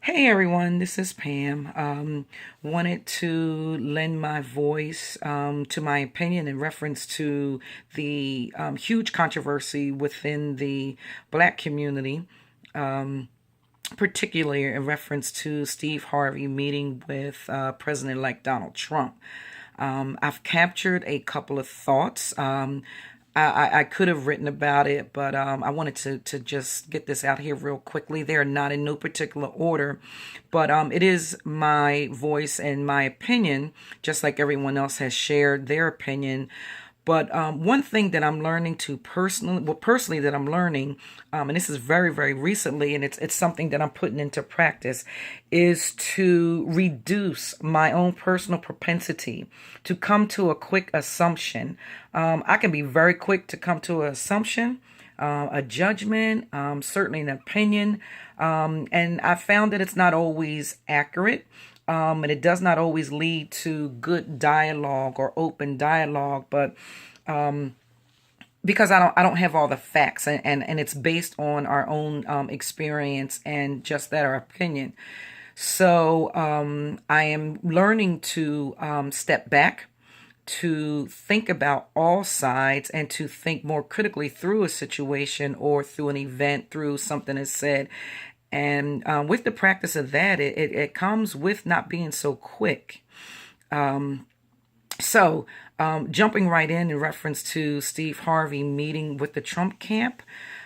Hey everyone, this is Pam. Wanted to lend my voice to my opinion in reference to the huge controversy within the Black community, particularly in reference to Steve Harvey meeting with President-elect Donald Trump. I've captured a couple of thoughts. I could have written about it, but I wanted to just get this out here real quickly. They are not in no particular order, but it is my voice and my opinion, just like everyone else has shared their opinion. But one thing that I'm learning to personally that I'm learning, and this is very, very recently, and it's something that I'm putting into practice, is to reduce my own personal propensity to come to a quick assumption. I can be very quick to come to an assumption, a judgment, certainly an opinion, and I found that it's not always accurate. And it does not always lead to good dialogue or open dialogue, but because I don't have all the facts, and it's based on our own experience and just that our opinion. So I am learning to step back, to think about all sides, and to think more critically through a situation or through an event, through something that's said. And with the practice of that, it comes with not being so quick. So, jumping right in reference to Steve Harvey meeting with the Trump camp,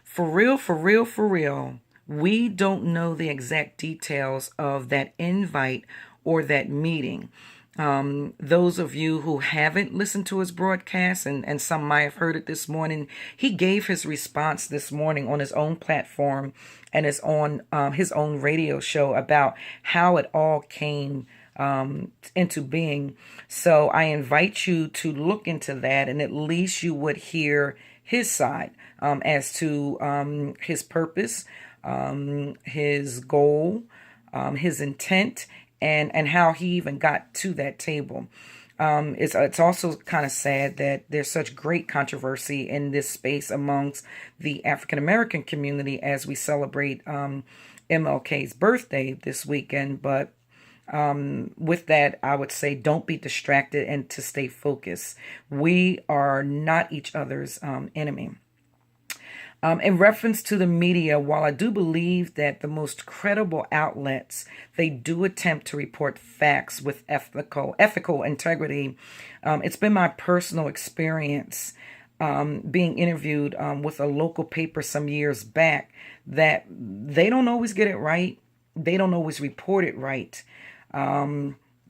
for real, for real, for real, we don't know the exact details of that invite or that meeting. Those of you who haven't listened to his broadcast, and some might have heard it this morning, he gave his response this morning on his own platform and is on his own radio show about how it all came into being. So I invite you to look into that, and at least you would hear his side as to his purpose, his goal, his intent, and how he even got to that table. It's also kind of sad that there's such great controversy in this space amongst the African American community as we celebrate MLK's birthday this weekend. But with that, I would say don't be distracted and to stay focused. We are not each other's enemy. In reference to the media, while I do believe that the most credible outlets, they do attempt to report facts with ethical integrity, it's been my personal experience being interviewed with a local paper some years back that they don't always get it right. They don't always report it right.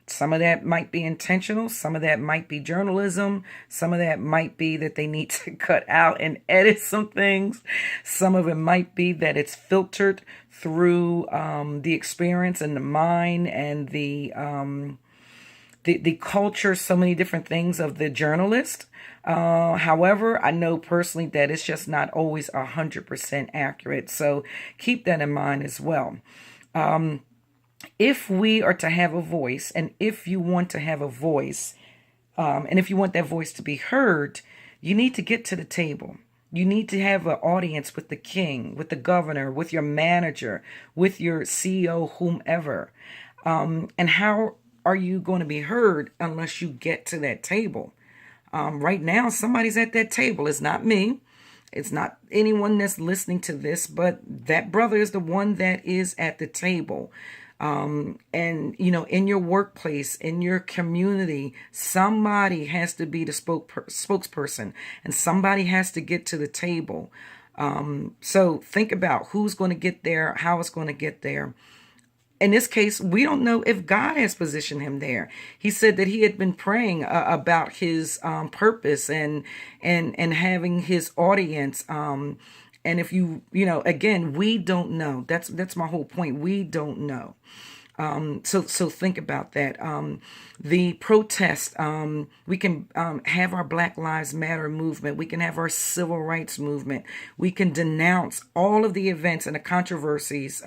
Some of that might be intentional. Some of that might be journalism. Some of that might be that they need to cut out and edit some things. Some of it might be that it's filtered through the experience and the mind and the culture, so many different things of the journalist. However, I know personally that it's just not always 100% accurate. So keep that in mind as well. If we are to have a voice, and if you want to have a voice, and if you want that voice to be heard, you need to get to the table. You need to have an audience with the king, with the governor, with your manager, with your CEO, whomever. And how are you going to be heard unless you get to that table? Right now, somebody's at that table. It's not me. It's not anyone that's listening to this, but that brother is the one that is at the table. And in your workplace, in your community, somebody has to be the spokesperson, and somebody has to get to the table. So think about who's going to get there, how it's going to get there. In this case, we don't know if God has positioned him there. He said that he had been praying about his purpose and having his audience. And if again, we don't know. That's my whole point. We don't know. So think about that. The protest, we can have our Black Lives Matter movement. We can have our civil rights movement. We can denounce all of the events and the controversies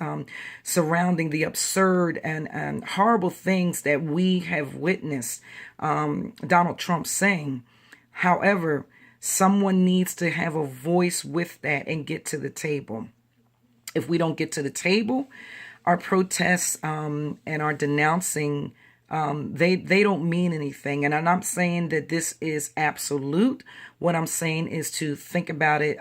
surrounding the absurd and horrible things that we have witnessed Donald Trump saying. However, someone needs to have a voice with that and get to the table. If we don't get to the table, our protests and our denouncing, they don't mean anything. And I'm not saying that this is absolute. What I'm saying is to think about it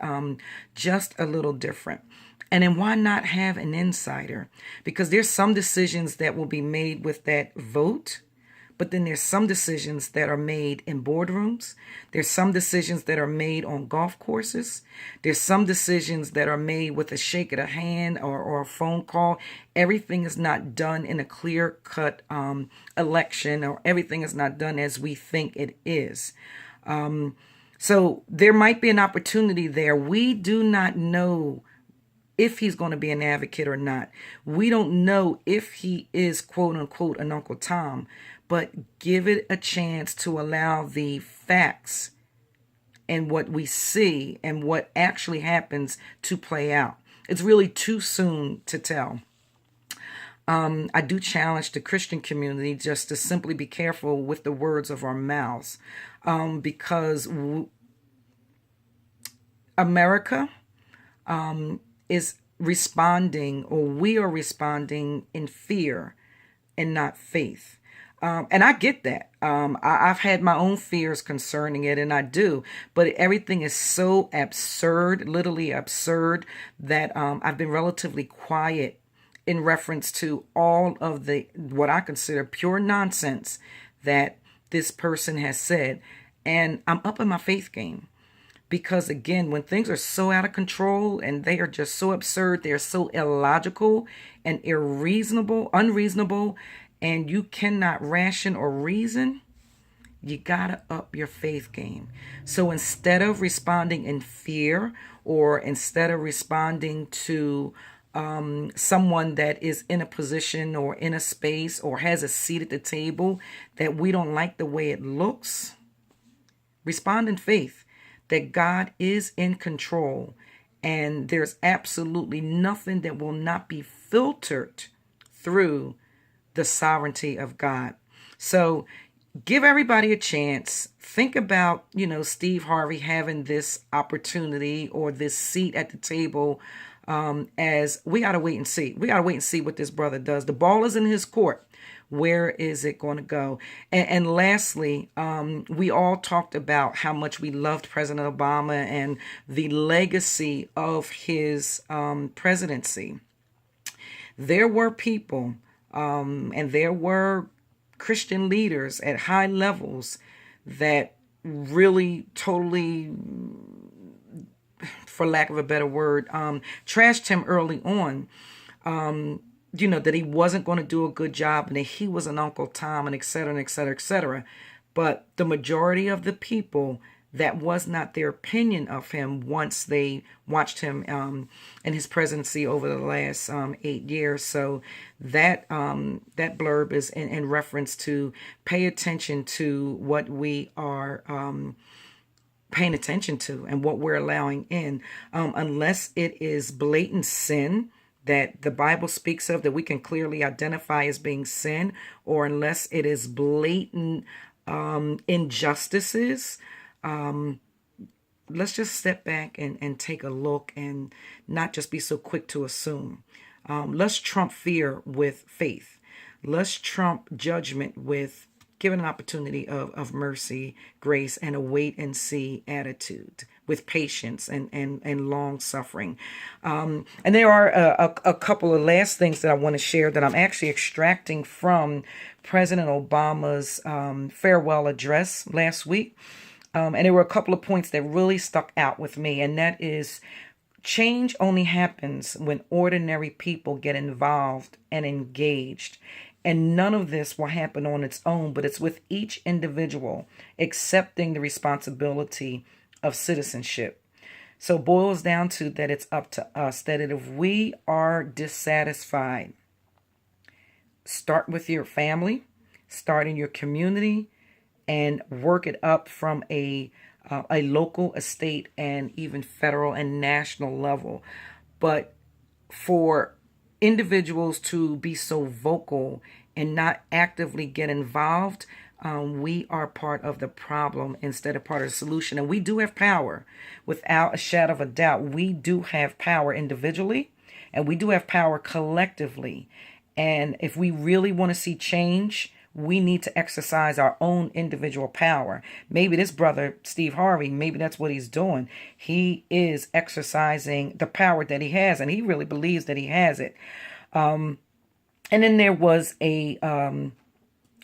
just a little different. And then why not have an insider? Because there's some decisions that will be made with that vote. But then there's some decisions that are made in boardrooms. There's some decisions that are made on golf courses. There's some decisions that are made with a shake of the hand or a phone call. Everything is not done in a clear-cut election, or everything is not done as we think it is. So there might be an opportunity there. We do not know if he's going to be an advocate or not. We don't know if he is, quote unquote, an Uncle Tom. But give it a chance to allow the facts and what we see and what actually happens to play out. It's really too soon to tell. I do challenge the Christian community just to simply be careful with the words of our mouths, because America is responding, or we are responding in fear and not faith. And I get that. I've had my own fears concerning it, and I do. But everything is so absurd, literally absurd, that I've been relatively quiet in reference to all of the what I consider pure nonsense that this person has said. And I'm up in my faith game. Because again, when things are so out of control and they are just so absurd, they're so illogical and unreasonable, and you cannot ration or reason, you gotta up your faith game. So instead of responding in fear, or instead of responding to someone that is in a position or in a space or has a seat at the table that we don't like the way it looks, respond in faith that God is in control, and there's absolutely nothing that will not be filtered through the sovereignty of God. So give everybody a chance. Think about, Steve Harvey having this opportunity or this seat at the table, as we got to wait and see. We got to wait and see what this brother does. The ball is in his court. Where is it going to go? And lastly, we all talked about how much we loved President Obama and the legacy of his presidency. There were people and there were Christian leaders at high levels that really totally, for lack of a better word, trashed him early on. That he wasn't going to do a good job and that he was an Uncle Tom, and et cetera, and et cetera, et cetera. But the majority of the people, that was not their opinion of him once they watched him in his presidency over the last 8 years. So that blurb is in reference to pay attention to what we are paying attention to and what we're allowing in, unless it is blatant sin that the Bible speaks of, that we can clearly identify as being sin, or unless it is blatant injustices. Let's just step back and take a look and not just be so quick to assume. Let's trump fear with faith. Let's trump judgment with giving an opportunity of mercy, grace, and a wait and see attitude with patience and long suffering. And there are a couple of last things that I want to share that I'm actually extracting from President Obama's farewell address last week. And there were a couple of points that really stuck out with me, and that is, change only happens when ordinary people get involved and engaged. And none of this will happen on its own, but it's with each individual accepting the responsibility of citizenship. So it boils down to that it's up to us, that if we are dissatisfied, start with your family, start in your community, and work it up from a local, a state, and even federal and national level. But for individuals to be so vocal and not actively get involved, we are part of the problem instead of part of the solution. And we do have power. Without a shadow of a doubt, we do have power individually, and we do have power collectively. And if we really want to see change, we need to exercise our own individual power. Maybe this brother, Steve Harvey, maybe that's what he's doing. He is exercising the power that he has, and he really believes that he has it. And then there was a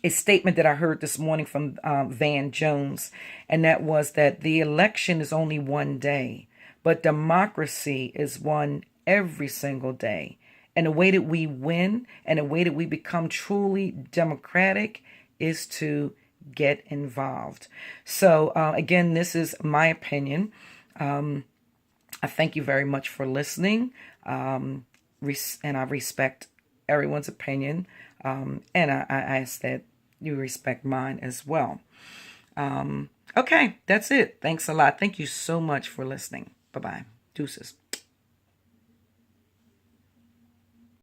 statement that I heard this morning from Van Jones, and that was that the election is only one day, but democracy is won every single day. And the way that we win and the way that we become truly democratic is to get involved. So again, this is my opinion. I thank you very much for listening, and I respect everyone's opinion, and I ask that you respect mine as well. Okay, that's it. Thanks a lot. Thank you so much for listening. Bye-bye. Deuces.